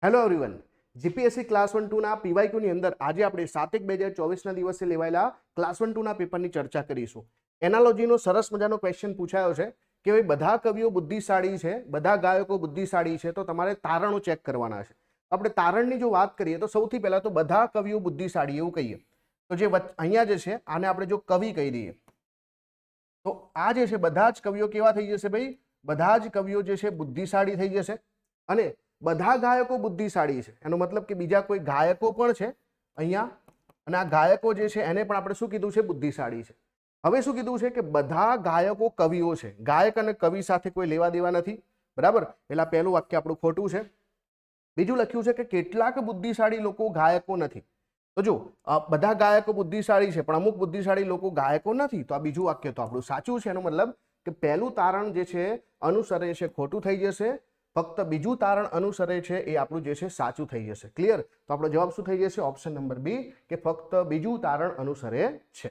Hello everyone, GPSC class 1-2 ના PYQ ની અંદર આજે આપણે 7/1/2024 ના દિવસે લેવાયેલા ક્લાસ 1-2 ના પેપરની ચર્ચા કરીશું. એનાલોજીનો સરસ મજાનો ક્વેશ્ચન પૂછાયો છે કે ભાઈ બધા કવિઓ બુદ્ધિશાળી છે, બધા ગાયકો બુદ્ધિશાળી છે, તો તમારે તારણો ચેક કરવાના છે. આપણે તારણની જો વાત કરીએ તો સૌથી પહેલા તો બધા કવિઓ બુદ્ધિશાળી એવું કહીએ તો જે અહીંયા જે છે આને આપણે જો કવિ કહી દઈએ તો આ જે છે બધા જ કવિઓ કેવા થઈ જશે ભાઈ? બધા જ કવિઓ જે છે બુદ્ધિશાળી થઈ જશે. અને બધા ગાયકો બુદ્ધિશાળી છે એનો મતલબ કે બીજા કોઈ ગાયકો પણ છે અહીંયા, અને આ ગાયકો જે છે એને પણ આપણે શું કીધું છે? બુદ્ધિશાળી છે. હવે શું કીધું છે કે બધા ગાયકો કવિઓ છે, ગાયક અને કવિ સાથે કોઈ લેવા દેવા નથી, બરાબર? એટલે પહેલું વાક્ય આપણું ખોટું છે. બીજું લખ્યું છે કે કેટલાક બુદ્ધિશાળી લોકો ગાયકો નથી. તો જો બધા ગાયકો બુદ્ધિશાળી છે પણ અમુક બુદ્ધિશાળી લોકો ગાયકો નથી, તો આ બીજું વાક્ય તો આપણું સાચું છે. એનો મતલબ કે પહેલું તારણ જે છે અનુસરે છે ખોટું થઈ જશે, ફક્ત બીજું તારણ અનુસરે છે એ આપણું જે છે સાચું થઈ જશે. ક્લિયર? તો આપણો જવાબ શું થઈ જશે? ઓપ્શન નંબર બી, કે ફક્ત બીજું તારણ અનુસરે છે.